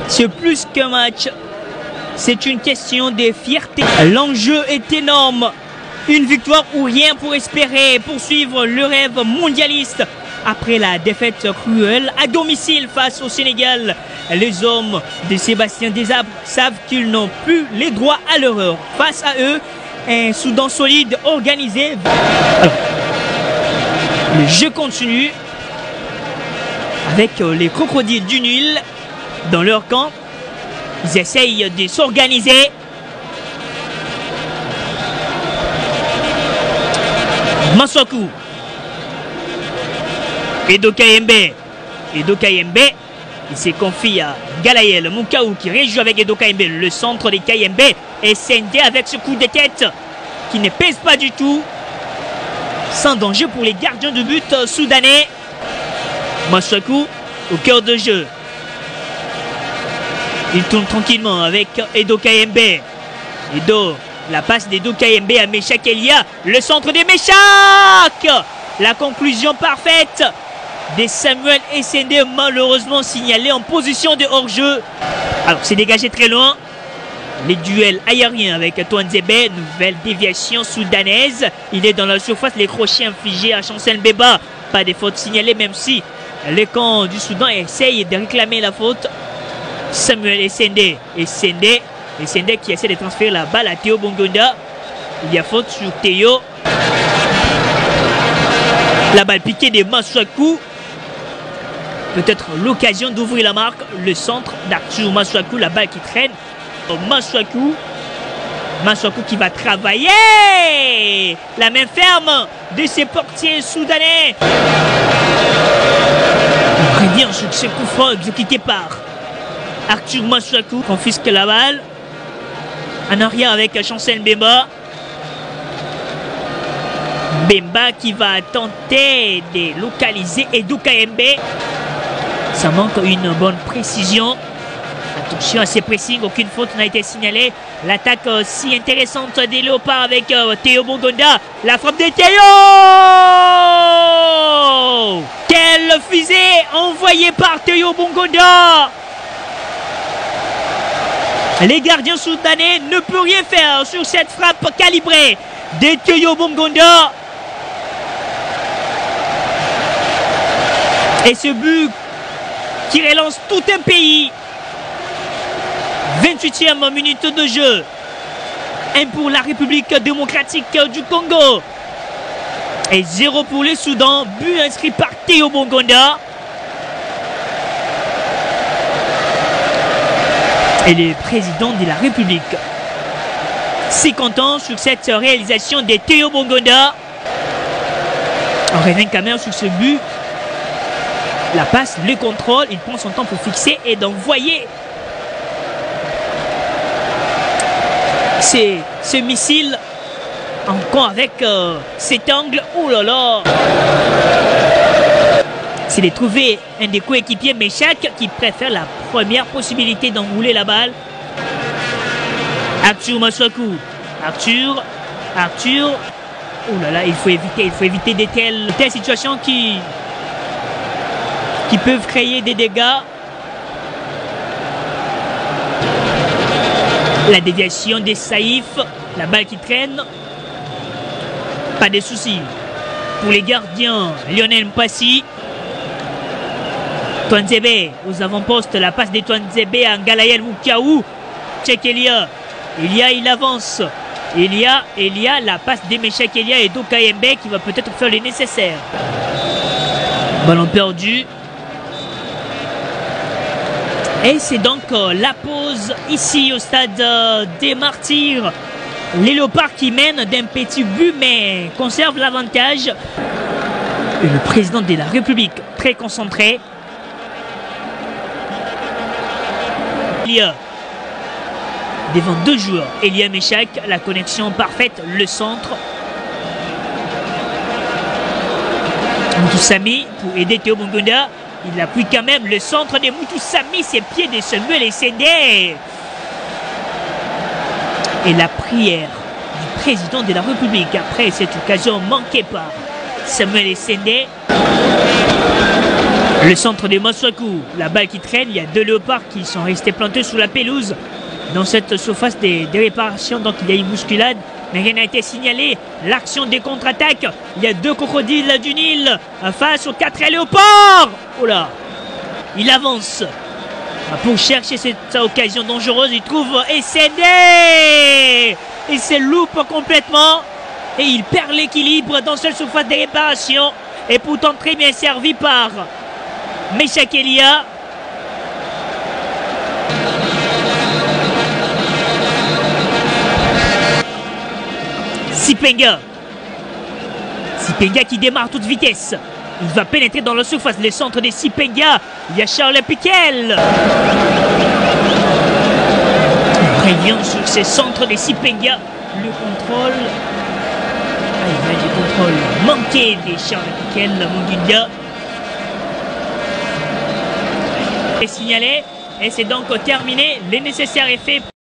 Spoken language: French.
C'est plus qu'un match, c'est une question de fierté. L'enjeu est énorme. Une victoire ou rien pour espérer poursuivre le rêve mondialiste. Après la défaite cruelle à domicile face au Sénégal, les hommes de Sébastien Desabre savent qu'ils n'ont plus les droits à l'erreur. Face à eux, un Soudan solide, organisé. Alors, le jeu continue avec les crocodiles du Nil dans leur camp. Ils essayent de s'organiser. Masuaku. Edo Kayembe. Il se confie à Galayel Mukaou qui réjoue avec Edo Kayembe. Le centre de Kayembe est scindé avec ce coup de tête qui ne pèse pas du tout. Sans danger pour les gardiens de but soudanais. Masuaku au cœur de jeu. Il tourne tranquillement avec Edo Kayembe. Edo, la passe d'Edo Kayembe à Meshak Elia. Le centre de Meshak. La conclusion parfaite de Samuel Essendé, malheureusement signalé en position de hors-jeu. Alors c'est dégagé très loin. Les duels aériens avec Twanzebe, nouvelle déviation soudanaise. Il est dans la surface, les crochets infligés à Chancel Mbeba. Pas de faute signalée, même si le camp du Soudan essaye de réclamer la faute. Samuel Essendé qui essaie de transférer la balle à Théo Bongonda. Il y a faute sur Théo. La balle piquée de Masuaku. Peut-être l'occasion d'ouvrir la marque. Le centre d'Arthur Masuaku. La balle qui traîne. Masuaku qui va travailler. La main ferme de ses portiers soudanais. Très bien sur ce coup franc exécuté par Arthur Masuaku. Confisque la balle. En arrière avec Chancel Mbemba. Mbemba qui va tenter de localiser Edo Kayembe. Ça manque une bonne précision. Attention à ces pressings, aucune faute n'a été signalée. L'attaque si intéressante des Léopards avec Théo Bongonda. La frappe de Théo. Quelle fusée envoyée par Théo Bongonda. Les gardiens soudanais ne peuvent rien faire sur cette frappe calibrée de Théo Bongonda. Et ce but qui relance tout un pays. 28e minute de jeu. 1 pour la République démocratique du Congo. Et 0 pour le Soudan. But inscrit par Théo Bongonda. Et le président de la République si content sur cette réalisation de Théo Bongonda. On revient quand même sur ce but. La passe, le contrôle, il prend son temps pour fixer et d'envoyer ce missile encore avec cet angle. Oh là là! C'est de trouver un des coéquipiers, Meshak, qui préfère la première possibilité d'enrouler la balle. Arthur Masuaku. Arthur. Oh là là, il faut éviter de telles situations qui peuvent créer des dégâts. La déviation des Saïf, la balle qui traîne. Pas de soucis pour les gardiens. Lionel Mpassi. Twanzebe aux avant-postes, la passe de Twanzebe à Galayel Mukaou. Check Elia. Il avance. Elia, la passe de Meshak Elia et Edo Kayembe qui va peut-être faire le nécessaire. Ballon perdu. Et c'est donc la pause ici au stade des Martyrs. Les Léopards qui mènent d'un petit but mais conservent l'avantage. Et le président de la République très concentré. Elia devant deux joueurs. Elia Meshak, la connexion parfaite, le centre. Moutoussamy pour aider Théo Bongonda. Il appuie quand même le centre de Moutoussamy, ses pieds de Samuel Essendé. Et la prière du président de la République après cette occasion manquée par Samuel Essendé. Le centre de Masuaku, la balle qui traîne, il y a 2 léopards qui sont restés plantés sous la pelouse dans cette surface des réparations, donc il y a une bousculade, mais rien n'a été signalé. L'action des contre-attaques, il y a 2 crocodiles du Nil face aux 4 léopards. Oh là, il avance pour chercher cette occasion dangereuse, il trouve Essendé et c'est loupe complètement et il perd l'équilibre dans cette surface des réparations et pourtant très bien servi par Meshak Elia. Sipenga qui démarre à toute vitesse. Il va pénétrer dans la surface, le centre des Sipenga. Il y a Charles Piquel. Il revient sur ces centres des Sipenga. Le contrôle. Il y a du contrôle manqué des Charles Piquel, Munguia. Est signalé et c'est donc terminé. Les nécessaires effets.